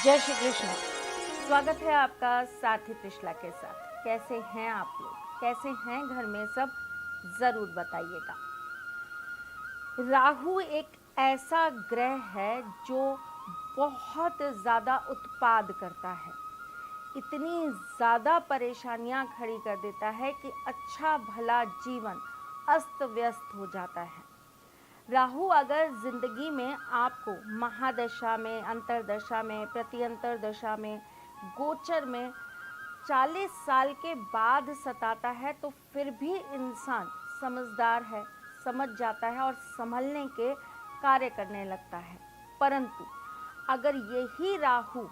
जय श्री कृष्ण। स्वागत है आपका साथी त्रिशला के साथ। कैसे हैं आप लोग, कैसे हैं घर में सब, ज़रूर बताइएगा। राहु एक ऐसा ग्रह है जो बहुत ज़्यादा उत्पाद करता है, इतनी ज़्यादा परेशानियां खड़ी कर देता है कि अच्छा भला जीवन अस्त व्यस्त हो जाता है। राहु अगर जिंदगी में आपको महादशा में, अंतरदशा में, प्रत्यंतर दशा में, गोचर में 40 साल के बाद सताता है तो फिर भी इंसान समझदार है, समझ जाता है और संभलने के कार्य करने लगता है। परंतु अगर यही राहु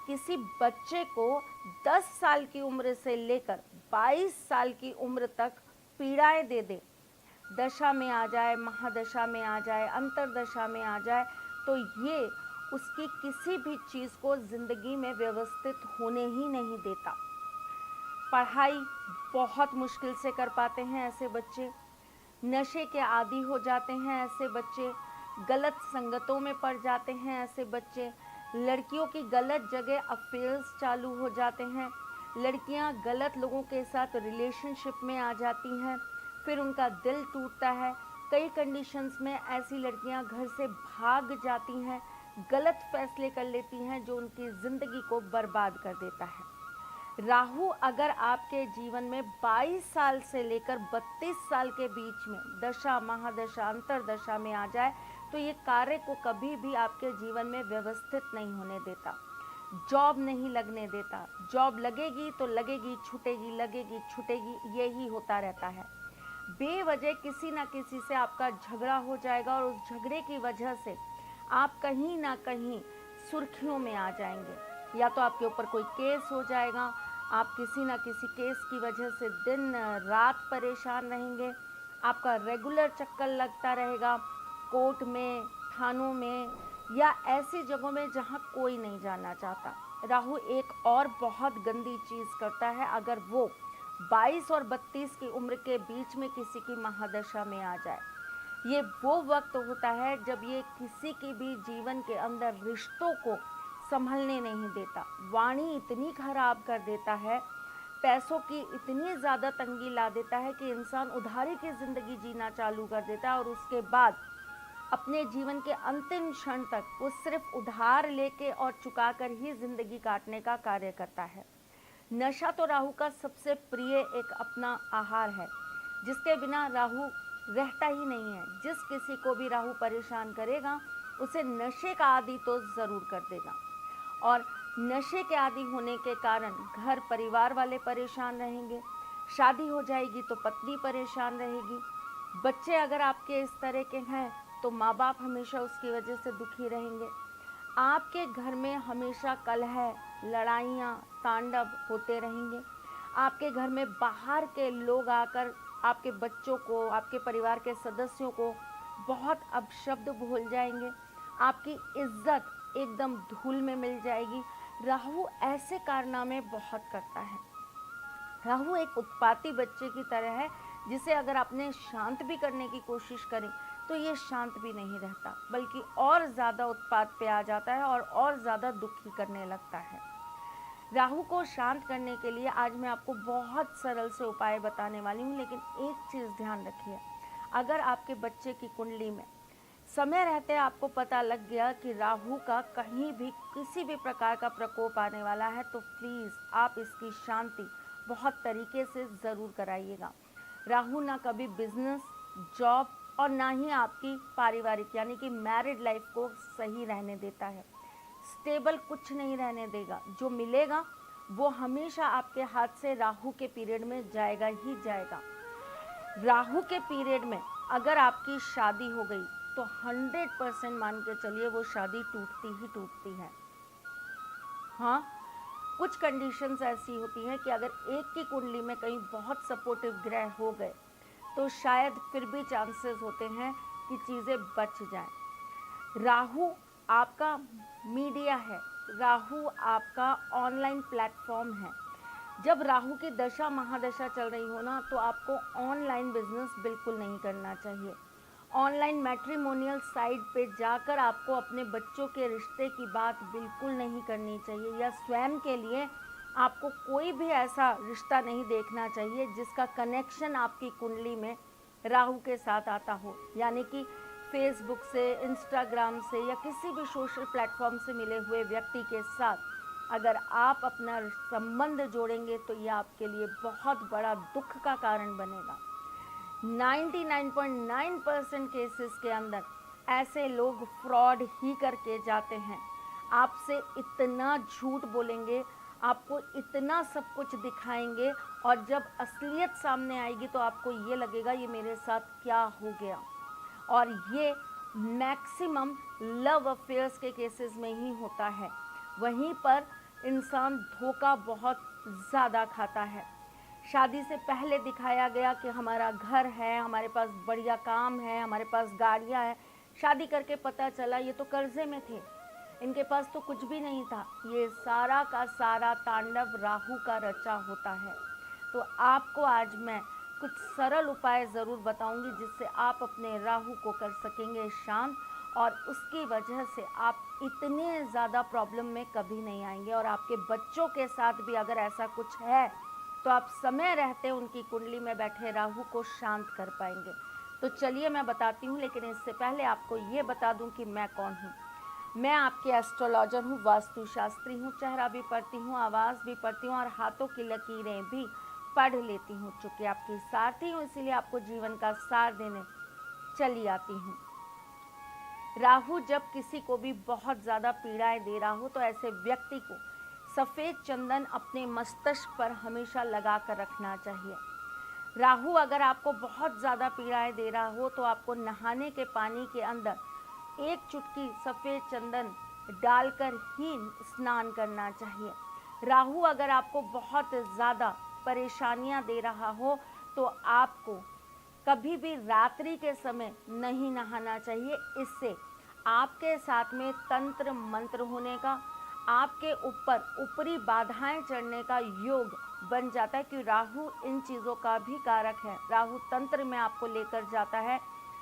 किसी बच्चे को 10 साल की उम्र से लेकर 22 साल की उम्र तक पीड़ाएं दे दे, दशा में आ जाए, महादशा में आ जाए, अंतरदशा में आ जाए, तो ये उसकी किसी भी चीज़ को ज़िंदगी में व्यवस्थित होने ही नहीं देता। पढ़ाई बहुत मुश्किल से कर पाते हैं ऐसे बच्चे, नशे के आदी हो जाते हैं ऐसे बच्चे, गलत संगतों में पड़ जाते हैं ऐसे बच्चे, लड़कियों की गलत जगह अफेयर्स चालू हो जाते हैं, लड़कियां गलत लोगों के साथ रिलेशनशिप में आ जाती हैं, फिर उनका दिल टूटता है। कई कंडीशंस में ऐसी लड़कियां घर से भाग जाती हैं, गलत फैसले कर लेती हैं जो उनकी ज़िंदगी को बर्बाद कर देता है। राहु अगर आपके जीवन में 22 साल से लेकर 32 साल के बीच में दशा, महादशा, अंतरदशा में आ जाए तो ये कार्य को कभी भी आपके जीवन में व्यवस्थित नहीं होने देता, जॉब नहीं लगने देता। जॉब लगेगी तो लगेगी, छूटेगी, लगेगी, छूटेगी, यही होता रहता है। बेवजह किसी ना किसी से आपका झगड़ा हो जाएगा और उस झगड़े की वजह से आप कहीं ना कहीं सुर्खियों में आ जाएंगे, या तो आपके ऊपर कोई केस हो जाएगा, आप किसी ना किसी केस की वजह से दिन रात परेशान रहेंगे, आपका रेगुलर चक्कर लगता रहेगा कोर्ट में, थानों में या ऐसी जगहों में जहां कोई नहीं जाना चाहता। राहु एक और बहुत गंदी चीज़ करता है, अगर वो 22 और 32 की उम्र के बीच में किसी की महादशा में आ जाए। ये वो वक्त होता है जब ये किसी की भी जीवन के अंदर रिश्तों को संभलने नहीं देता, वाणी इतनी खराब कर देता है, पैसों की इतनी ज़्यादा तंगी ला देता है कि इंसान उधारी की ज़िंदगी जीना चालू कर देता है और उसके बाद अपने जीवन के अंतिम क्षण तक वो सिर्फ उधार लेके और चुका कर ही ज़िंदगी काटने का कार्य करता है। नशा तो राहु का सबसे प्रिय एक अपना आहार है, जिसके बिना राहु रहता ही नहीं है। जिस किसी को भी राहु परेशान करेगा उसे नशे का आदी तो ज़रूर कर देगा, और नशे के आदी होने के कारण घर परिवार वाले परेशान रहेंगे, शादी हो जाएगी तो पत्नी परेशान रहेगी, बच्चे अगर आपके इस तरह के हैं तो माँ बाप हमेशा उसकी वजह से दुखी रहेंगे, आपके घर में हमेशा कलह, लड़ाइयाँ, तांडव होते रहेंगे, आपके घर में बाहर के लोग आकर आपके बच्चों को, आपके परिवार के सदस्यों को बहुत अपशब्द बोल जाएंगे, आपकी इज्जत एकदम धूल में मिल जाएगी। राहु ऐसे कारनामे बहुत करता है। राहु एक उत्पाती बच्चे की तरह है, जिसे अगर आपने शांत भी करने की कोशिश करी तो ये शांत भी नहीं रहता, बल्कि और ज़्यादा उत्पात पे आ जाता है और ज़्यादा दुखी करने लगता है। राहु को शांत करने के लिए आज मैं आपको बहुत सरल से उपाय बताने वाली हूँ, लेकिन एक चीज़ ध्यान रखिए, अगर आपके बच्चे की कुंडली में समय रहते आपको पता लग गया कि राहु का कहीं भी किसी भी प्रकार का प्रकोप आने वाला है, तो प्लीज़ आप इसकी शांति बहुत तरीके से ज़रूर कराइएगा। राहु ना कभी बिजनेस, जॉब और ना ही आपकी पारिवारिक यानी कि मैरिड लाइफ को सही रहने देता है, स्टेबल कुछ नहीं रहने देगा। जो मिलेगा वो हमेशा आपके हाथ से राहु के पीरियड में जाएगा ही जाएगा। राहु के पीरियड में अगर आपकी शादी हो गई तो 100% मान के चलिए वो शादी टूटती ही टूटती है। हाँ, कुछ कंडीशंस ऐसी होती हैं कि अगर एक की कुंडली में कहीं बहुत सपोर्टिव ग्रह हो गए तो शायद फिर भी चांसेस होते हैं कि चीज़ें बच जाएं। राहु आपका मीडिया है, राहु आपका ऑनलाइन प्लेटफॉर्म है। जब राहु की दशा महादशा चल रही हो ना, तो आपको ऑनलाइन बिजनेस बिल्कुल नहीं करना चाहिए। ऑनलाइन मैट्रिमोनियल साइट पे जाकर आपको अपने बच्चों के रिश्ते की बात बिल्कुल नहीं करनी चाहिए, या स्वयं के लिए आपको कोई भी ऐसा रिश्ता नहीं देखना चाहिए जिसका कनेक्शन आपकी कुंडली में राहु के साथ आता हो। यानी कि फेसबुक से, इंस्टाग्राम से या किसी भी सोशल प्लेटफॉर्म से मिले हुए व्यक्ति के साथ अगर आप अपना संबंध जोड़ेंगे तो यह आपके लिए बहुत बड़ा दुख का कारण बनेगा। 99.9% केसेस के अंदर ऐसे लोग फ्रॉड ही करके जाते हैं। आपसे इतना झूठ बोलेंगे, आपको इतना सब कुछ दिखाएंगे, और जब असलियत सामने आएगी तो आपको ये लगेगा ये मेरे साथ क्या हो गया। और ये मैक्सिमम लव अफेयर्स के केसेस में ही होता है। वहीं पर इंसान धोखा बहुत ज़्यादा खाता है। शादी से पहले दिखाया गया कि हमारा घर है, हमारे पास बढ़िया काम है, हमारे पास गाड़ियाँ हैं। शादी करके पता चला ये तो कर्जे में थे, इनके पास तो कुछ भी नहीं था। ये सारा का सारा तांडव राहु का रचा होता है। तो आपको आज मैं कुछ सरल उपाय ज़रूर बताऊंगी जिससे आप अपने राहु को कर सकेंगे शांत, और उसकी वजह से आप इतने ज़्यादा प्रॉब्लम में कभी नहीं आएंगे। और आपके बच्चों के साथ भी अगर ऐसा कुछ है तो आप समय रहते उनकी कुंडली में बैठे राहु को शांत कर पाएंगे। तो चलिए मैं बताती हूँ, लेकिन इससे पहले आपको ये बता दूँ कि मैं कौन हूँ। मैं आपके एस्ट्रोलॉजर हूँ, वास्तुशास्त्री हूँ, चेहरा भी पढ़ती हूँ, आवाज़ भी पढ़ती हूँ और हाथों की लकीरें भी पढ़ लेती हूँ। चूँकि आपकी सारथी हूँ इसीलिए आपको जीवन का सार देने चली आती हूँ। राहु जब किसी को भी बहुत ज़्यादा पीड़ाएं दे रहा हो तो ऐसे व्यक्ति को सफ़ेद चंदन अपने मस्तिष्क पर हमेशा लगा कर रखना चाहिए। राहु अगर आपको बहुत ज़्यादा पीड़ाएं दे रहा हो तो आपको नहाने के पानी के अंदर एक चुटकी सफ़ेद चंदन डालकर ही स्नान करना चाहिए। राहु अगर आपको बहुत ज़्यादा परेशानियां दे रहा हो तो आपको कभी भी रात्रि के समय नहीं नहाना चाहिए। इससे आपके साथ में तंत्र मंत्र होने का, आपके ऊपर ऊपरी बाधाएं चढ़ने का योग बन जाता है कि राहु इन चीज़ों का भी कारक है। राहु तंत्र में आपको लेकर जाता है,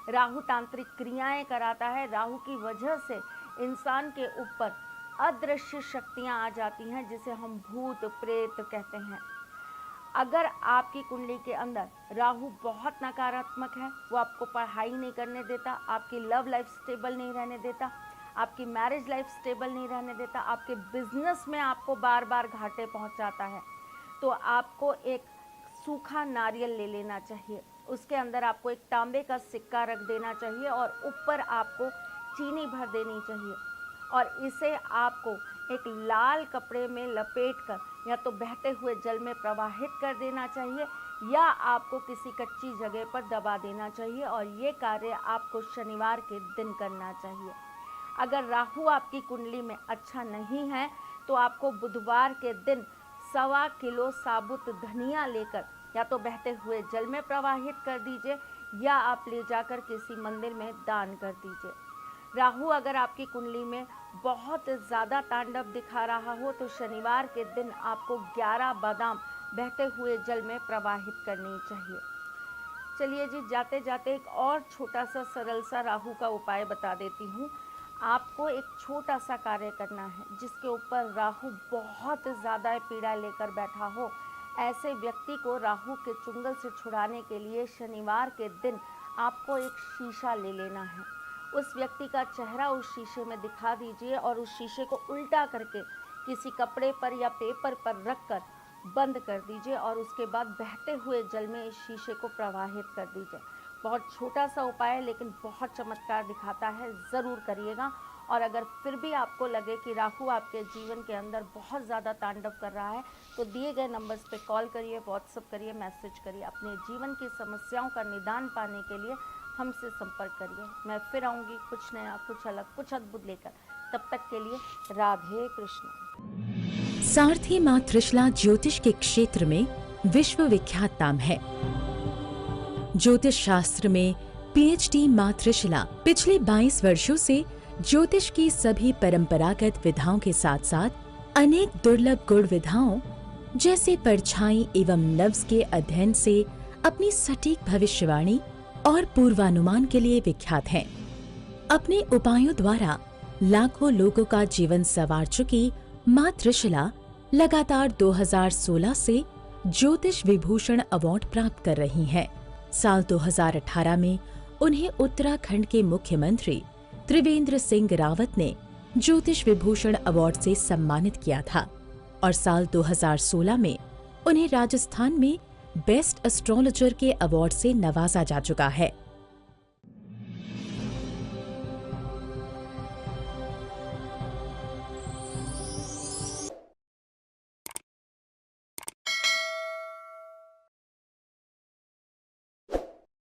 राहु तांत्रिक क्रियाएं कराता है। राहु की वजह से इंसान के ऊपर अदृश्य शक्तियां आ जाती हैं जिसे हम भूत प्रेत कहते हैं। अगर आपकी कुंडली के अंदर राहु बहुत नकारात्मक है, वो आपको पढ़ाई नहीं करने देता, आपकी लव लाइफ स्टेबल नहीं रहने देता, आपकी मैरिज लाइफ स्टेबल नहीं रहने देता, आपके बिजनेस में आपको बार बार घाटे पहुंचाता है, तो आपको एक सूखा नारियल ले लेना चाहिए। उसके अंदर आपको एक तांबे का सिक्का रख देना चाहिए और ऊपर आपको चीनी भर देनी चाहिए, और इसे आपको एक लाल कपड़े में लपेटकर या तो बहते हुए जल में प्रवाहित कर देना चाहिए या आपको किसी कच्ची जगह पर दबा देना चाहिए। और ये कार्य आपको शनिवार के दिन करना चाहिए। अगर राहु आपकी कुंडली में अच्छा नहीं है तो आपको बुधवार के दिन 1.25 किलो साबुत धनिया लेकर या तो बहते हुए जल में प्रवाहित कर दीजिए या आप ले जाकर किसी मंदिर में दान कर दीजिए। राहु अगर आपकी कुंडली में बहुत ज़्यादा तांडव दिखा रहा हो तो शनिवार के दिन आपको 11 बादाम बहते हुए जल में प्रवाहित करनी चाहिए। चलिए जी, जाते जाते एक और छोटा सा सरल सा राहु का उपाय बता देती हूँ। आपको एक छोटा सा कार्य करना है जिसके ऊपर राहु बहुत ज़्यादा पीड़ा लेकर बैठा हो। ऐसे व्यक्ति को राहु के चुंगल से छुड़ाने के लिए शनिवार के दिन आपको एक शीशा ले लेना है। उस व्यक्ति का चेहरा उस शीशे में दिखा दीजिए और उस शीशे को उल्टा करके किसी कपड़े पर या पेपर पर रखकर बंद कर दीजिए और उसके बाद बहते हुए जल में इस शीशे को प्रवाहित कर दीजिए। बहुत छोटा सा उपाय है लेकिन बहुत चमत्कार दिखाता है, ज़रूर करिएगा। और अगर फिर भी आपको लगे कि राहु आपके जीवन के अंदर बहुत ज़्यादा तांडव कर रहा है तो दिए गए नंबर्स पे कॉल करिए, व्हाट्सअप करिए, मैसेज करिए। अपने जीवन की समस्याओं का निदान पाने के लिए हमसे संपर्क करिए। मैं फिर आऊँगी कुछ नया, कुछ अलग, कुछ अद्भुत लेकर। तब तक के लिए राधे कृष्ण। सारथी माँ त्रिशला ज्योतिष के क्षेत्र में विश्व विख्यात नाम है। ज्योतिष शास्त्र में पीएचडी माँ त्रिशला पिछले 22 वर्षों से ज्योतिष की सभी परंपरागत विधाओं के साथ साथ अनेक दुर्लभ गुण विधाओं जैसे परछाई एवं नब्ज के अध्ययन से अपनी सटीक भविष्यवाणी और पूर्वानुमान के लिए विख्यात हैं। अपने उपायों द्वारा लाखों लोगों का जीवन संवार चुकी मां त्रिशला लगातार 2016 से ज्योतिष विभूषण अवार्ड प्राप्त कर रही हैं। साल 2018 में उन्हें उत्तराखंड के मुख्यमंत्री त्रिवेंद्र सिंह रावत ने ज्योतिष विभूषण अवार्ड से सम्मानित किया था और साल 2016 में उन्हें राजस्थान में बेस्ट एस्ट्रोलॉजर के अवार्ड से नवाजा जा चुका है।